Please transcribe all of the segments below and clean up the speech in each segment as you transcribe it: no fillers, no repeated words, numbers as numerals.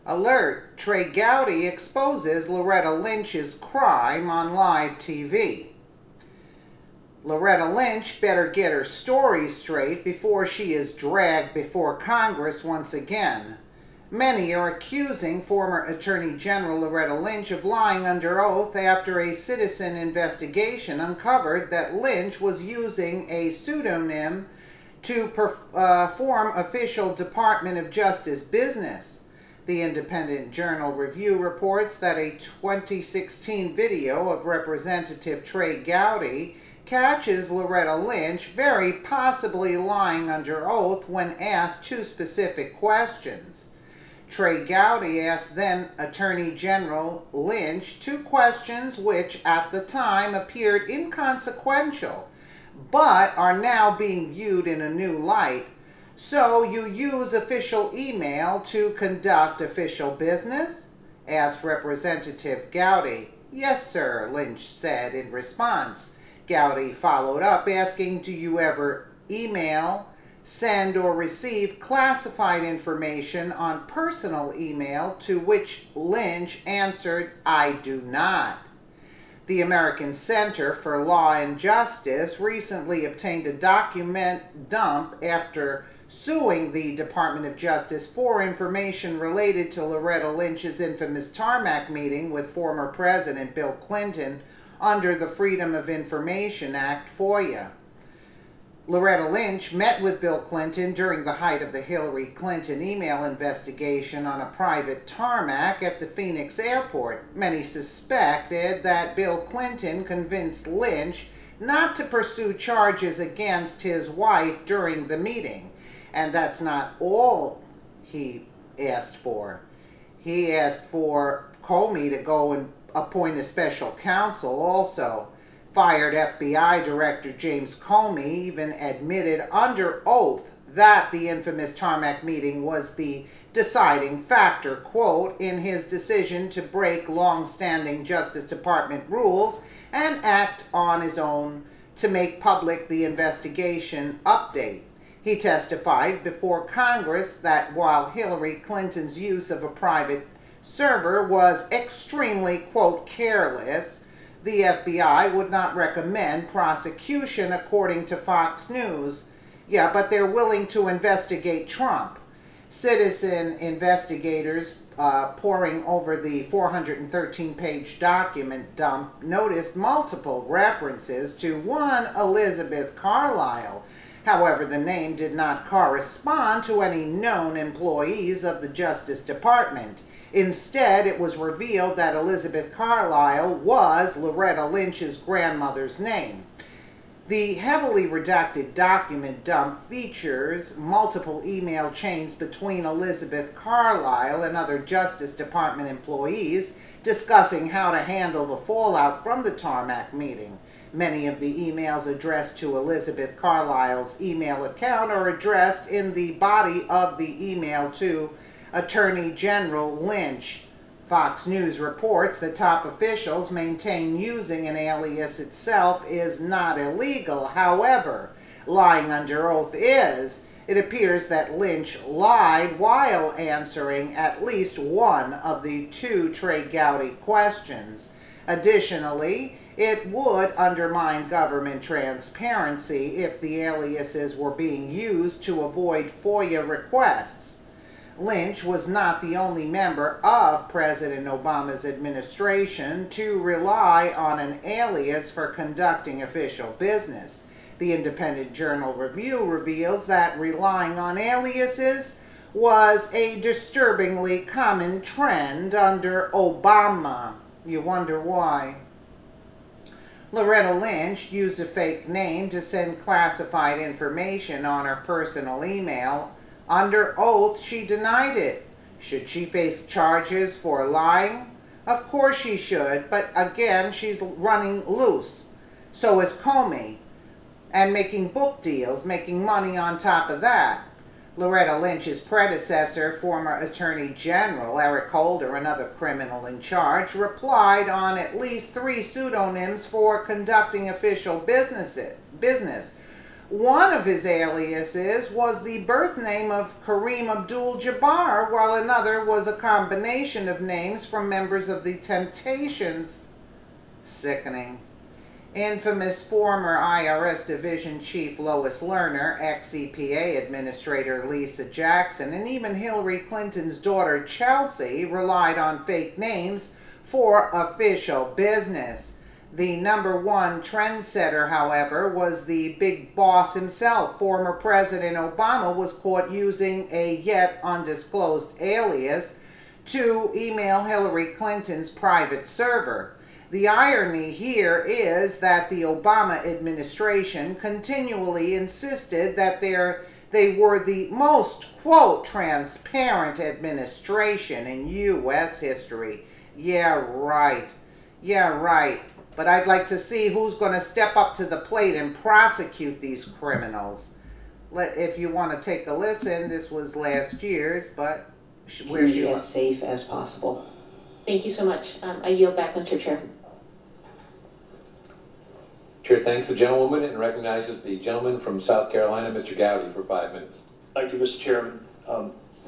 Alert! Trey Gowdy exposes Loretta Lynch's crime on live TV. Loretta Lynch better get her story straight before she is dragged before Congress once again. Many are accusing former Attorney General Loretta Lynch of lying under oath after a citizen investigation uncovered that Lynch was using a pseudonym to perform official Department of Justice business. The Independent Journal Review reports that a 2016 video of Representative Trey Gowdy catches Loretta Lynch very possibly lying under oath when asked two specific questions. Trey Gowdy asked then Attorney General Lynch two questions which at the time appeared inconsequential, but are now being viewed in a new light. So you use official email to conduct official business? Asked Representative Gowdy. Yes, sir, Lynch said in response. Gowdy followed up asking, do you ever email, send, or receive classified information on personal email, to which Lynch answered, I do not. The American Center for Law and Justice recently obtained a document dump after suing the Department of Justice for information related to Loretta Lynch's infamous tarmac meeting with former President Bill Clinton under the Freedom of Information Act, FOIA. Loretta Lynch met with Bill Clinton during the height of the Hillary Clinton email investigation on a private tarmac at the Phoenix airport. Many suspected that Bill Clinton convinced Lynch not to pursue charges against his wife during the meeting. And that's not all he asked for. He asked for Comey to go and appoint a special counsel also. Fired FBI Director James Comey even admitted under oath that the infamous tarmac meeting was the deciding factor, quote, in his decision to break long-standing Justice Department rules and act on his own to make public the investigation update. He testified before Congress that while Hillary Clinton's use of a private server was extremely, quote, careless, the FBI would not recommend prosecution, according to Fox News. Yeah, but they're willing to investigate Trump. Citizen investigators poring over the 413-page document dump noticed multiple references to one Elizabeth Carlyle. However, the name did not correspond to any known employees of the Justice Department. Instead, it was revealed that Elizabeth Carlyle was Loretta Lynch's grandmother's name. The heavily redacted document dump features multiple email chains between Elizabeth Carlyle and other Justice Department employees discussing how to handle the fallout from the tarmac meeting. Many of the emails addressed to Elizabeth Carlyle's email account are addressed in the body of the email to Attorney General Lynch. Fox News reports that top officials maintain using an alias itself is not illegal. However, lying under oath is. It appears that Lynch lied while answering at least one of the two Trey Gowdy questions. Additionally, it would undermine government transparency if the aliases were being used to avoid FOIA requests. Lynch was not the only member of President Obama's administration to rely on an alias for conducting official business. The Independent Journal Review reveals that relying on aliases was a disturbingly common trend under Obama. You wonder why. Loretta Lynch used a fake name to send classified information on her personal email. Under oath, she denied it. Should she face charges for lying? Of course she should, but again, she's running loose. So is Comey, and making book deals, making money on top of that. Loretta Lynch's predecessor, former Attorney General Eric Holder, another criminal in charge, replied on at least 3 pseudonyms for conducting official business. One of his aliases was the birth name of Kareem Abdul-Jabbar, while another was a combination of names from members of the Temptations. Sickening. Infamous former IRS Division Chief Lois Lerner, ex-EPA Administrator Lisa Jackson, and even Hillary Clinton's daughter Chelsea relied on fake names for official business. The #1 trendsetter, however, was the big boss himself. Former President Obama was caught using a yet undisclosed alias to email Hillary Clinton's private server. The irony here is that the Obama administration continually insisted that they were the most, quote, transparent administration in U.S. history. Yeah, right. Yeah, right. But I'd like to see who's going to step up to the plate and prosecute these criminals. If you want to take a listen, this was last year's, but where's she as safe as possible. Thank you so much. I yield back, Mr. Chair. Chair thanks the gentlewoman and recognizes the gentleman from South Carolina, Mr. Gowdy, for 5 minutes. Thank you, Mr. Chairman.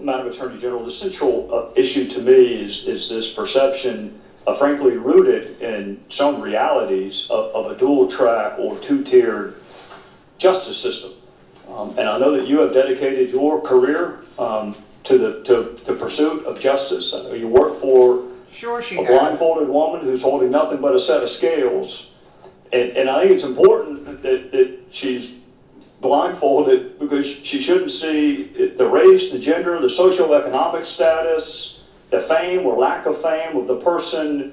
Madam Attorney General, the central issue to me is this perception, frankly rooted in some realities of a dual-track or two-tiered justice system. And I know that you have dedicated your career to the pursuit of justice. I know you work for a blindfolded woman who's holding nothing but a set of scales. And I think it's important that she's blindfolded because she shouldn't see the race, the gender, the socioeconomic status, the fame or lack of fame of the person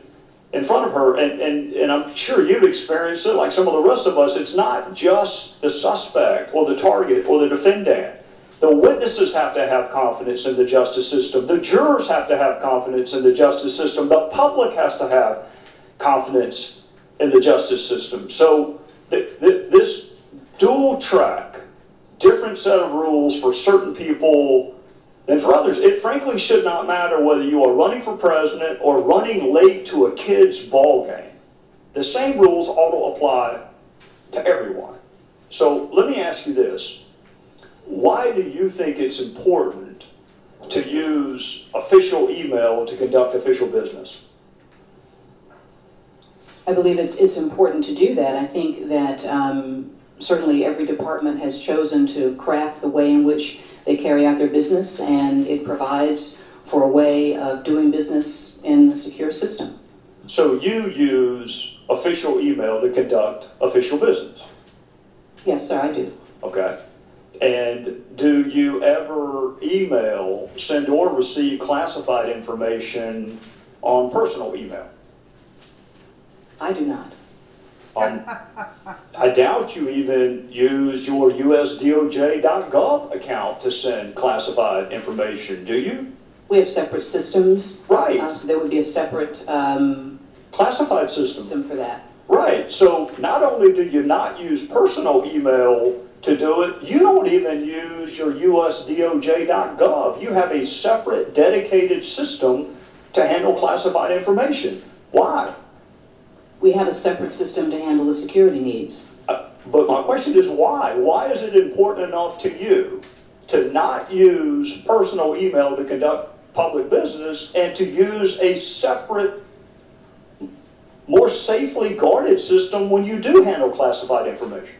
in front of her. And I'm sure you've experienced it like some of the rest of us. It's not just the suspect or the target or the defendant. The witnesses have to have confidence in the justice system. The jurors have to have confidence in the justice system. The public has to have confidence in the justice system. So this dual track, different set of rules for certain people than for others. It frankly should not matter whether you are running for president or running late to a kid's ball game. The same rules ought to apply to everyone. So let me ask you this. Why do you think it's important to use official email to conduct official business? I believe it's important to do that. I think that certainly every department has chosen to craft the way in which they carry out their business, and it provides for a way of doing business in a secure system. So you use official email to conduct official business? Yes, sir, I do. Okay. And do you ever email, send or receive classified information on personal email? I do not. I doubt you even use your USDOJ.gov account to send classified information, do you? We have separate systems. Right. So there would be a separate classified system for that. Right. So not only do you not use personal email to do it, you don't even use your USDOJ.gov. You have a separate dedicated system to handle classified information. Why? We have a separate system to handle the security needs. But my question is why? Why is it important enough to you to not use personal email to conduct public business and to use a separate, more safely guarded system when you do handle classified information?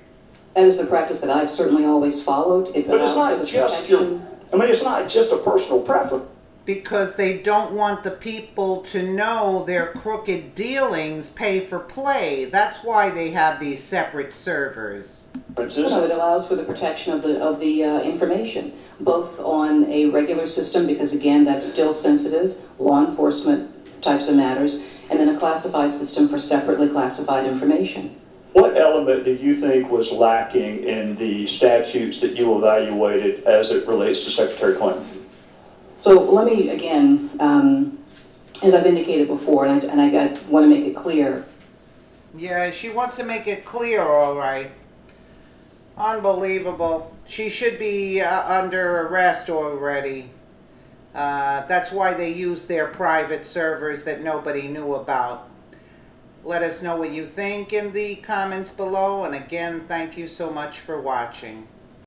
That is the practice that I've certainly always followed. But it's not just it's not just a personal preference. Because they don't want the people to know their crooked dealings pay for play. That's why they have these separate servers. No, it allows for the protection of the information, both on a regular system, because again, that's still sensitive, law enforcement types of matters, and then a classified system for separately classified information. What element do you think was lacking in the statutes that you evaluated as it relates to Secretary Clinton? So let me, again, as I've indicated before, and I want to make it clear. Yeah, she wants to make it clear, all right. Unbelievable. She should be under arrest already. That's why they use their private servers that nobody knew about. Let us know what you think in the comments below. And again, thank you so much for watching.